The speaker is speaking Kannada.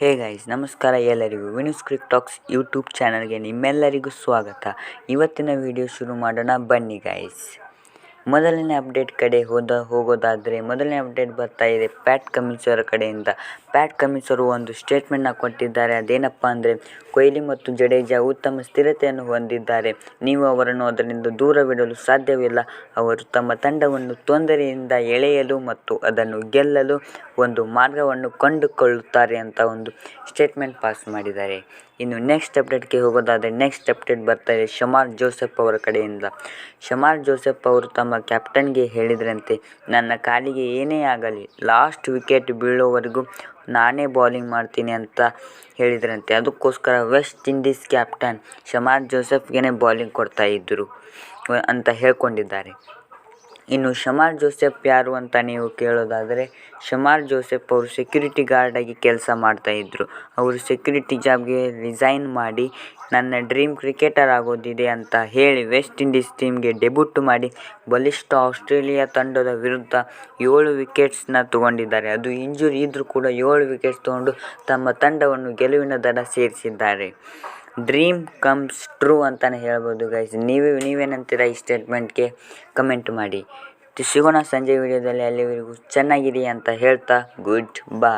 ಹೇ ಗೈಸ್, ನಮಸ್ಕಾರ ಎಲ್ಲರಿಗೂ. ವಿನೂಸ್ ಕ್ರಿಕ್ ಟಾಕ್ಸ್ ಯೂಟ್ಯೂಬ್ ಚಾನಲ್ಗೆ ನಿಮ್ಮೆಲ್ಲರಿಗೂ ಸ್ವಾಗತ. ಇವತ್ತಿನ ವಿಡಿಯೋ ಶುರು ಮಾಡೋಣ ಬನ್ನಿ ಗೈಸ್. ಮೊದಲನೇ ಅಪ್ಡೇಟ್ ಕಡೆ ಹೋಗೋದಾದರೆ ಮೊದಲನೇ ಅಪ್ಡೇಟ್ ಬರ್ತಾ ಇದೆ ಪ್ಯಾಟ್ ಕಮಿನ್ಸ್ ಅವರ ಕಡೆಯಿಂದ. ಪ್ಯಾಟ್ ಕಮಿನ್ಸ್ ಅವರು ಒಂದು ಸ್ಟೇಟ್ಮೆಂಟ್ನ ಕೊಟ್ಟಿದ್ದಾರೆ. ಅದೇನಪ್ಪ ಅಂದರೆ, ಕೊಹ್ಲಿ ಮತ್ತು ಜಡೇಜಾ ಉತ್ತಮ ಸ್ಥಿರತೆಯನ್ನು ಹೊಂದಿದ್ದಾರೆ. ನೀವು ಅವರನ್ನು ಅದರಿಂದ ದೂರವಿಡಲು ಸಾಧ್ಯವಿಲ್ಲ. ಅವರು ತಮ್ಮ ತಂಡವನ್ನು ತೊಂದರೆಯಿಂದ ಎಳೆಯಲು ಮತ್ತು ಅದನ್ನು ಗೆಲ್ಲಲು ಒಂದು ಮಾರ್ಗವನ್ನು ಕಂಡುಕೊಳ್ಳುತ್ತಾರೆ ಅಂತ ಒಂದು ಸ್ಟೇಟ್ಮೆಂಟ್ ಪಾಸ್ ಮಾಡಿದ್ದಾರೆ. ಇನ್ನು ನೆಕ್ಸ್ಟ್ ಅಪ್ಡೇಟ್ಗೆ ಹೋಗೋದಾದರೆ ನೆಕ್ಸ್ಟ್ ಅಪ್ಡೇಟ್ ಬರ್ತಾ ಇದೆ ಶಮಾರ್ ಜೋಸೆಫ್ ಅವರ ಕಡೆಯಿಂದ. ಶಮಾರ್ ಜೋಸೆಫ್ ಅವರು ತಮ್ಮ ಕ್ಯಾಪ್ಟನ್ಗೆ ಹೇಳಿದ್ರಂತೆ, ನನ್ನ ಕಾಲಿಗೆ ಏನೇ ಆಗಲಿ ಲಾಸ್ಟ್ ವಿಕೆಟ್ ಬೀಳೋವರೆಗೂ ನಾನೇ ಬೌಲಿಂಗ್ ಮಾಡ್ತೀನಿ ಅಂತ ಹೇಳಿದ್ರಂತೆ. ಅದಕ್ಕೋಸ್ಕರ ವೆಸ್ಟ್ ಇಂಡೀಸ್ ಕ್ಯಾಪ್ಟನ್ ಶಮಾರ್ ಜೋಸೆಫ್ಗೆ ಬೌಲಿಂಗ್ ಕೊಡ್ತಾ ಇದ್ದರು ಅಂತ ಹೇಳ್ಕೊಂಡಿದ್ದಾರೆ. ಇನ್ನು ಶಮಾರ್ ಜೋಸೆಫ್ ಯಾರು ಅಂತ ನೀವು ಕೇಳೋದಾದರೆ, ಶಮಾರ್ ಜೋಸೆಫ್ ಅವರು ಸೆಕ್ಯೂರಿಟಿ ಗಾರ್ಡಾಗಿ ಕೆಲಸ ಮಾಡ್ತಾಯಿದ್ರು. ಅವರು ಸೆಕ್ಯೂರಿಟಿ ಜಾಬ್ಗೆ ರಿಸೈನ್ ಮಾಡಿ ನನ್ನ ಡ್ರೀಮ್ ಕ್ರಿಕೆಟರ್ ಆಗೋದಿದೆ ಅಂತ ಹೇಳಿ ವೆಸ್ಟ್ ಇಂಡೀಸ್ ಟೀಮ್ಗೆ ಡೆಬ್ಯೂಟ್ ಮಾಡಿ ಬಲಿಷ್ಠ ಆಸ್ಟ್ರೇಲಿಯಾ ತಂಡದ ವಿರುದ್ಧ 7 ವಿಕೆಟ್ಸ್ನ ತೊಗೊಂಡಿದ್ದಾರೆ. ಅದು ಇಂಜುರಿ ಇದ್ದರೂ ಕೂಡ 7 ವಿಕೆಟ್ಸ್ ತೊಗೊಂಡು ತಮ್ಮ ತಂಡವನ್ನು ಗೆಲುವಿನ ದಡ ಸೇರಿಸಿದ್ದಾರೆ. ಡ್ರೀಮ್ ಕಮ್ಸ್ ಟ್ರೂ ಅಂತಲೇ ಹೇಳ್ಬೋದು ಗೈಸ್. ನೀವೇನಂತೀರ ಈ ಸ್ಟೇಟ್ಮೆಂಟ್ಗೆ ಕಮೆಂಟ್ ಮಾಡಿ. ಸಿಗೋಣ ಸಂಜೆ ವಿಡಿಯೋದಲ್ಲಿ. ಅಲ್ಲಿವರೆಗೂ ಚೆನ್ನಾಗಿರಿ ಅಂತ ಹೇಳ್ತಾ ಗುಡ್ ಬಾಯ್.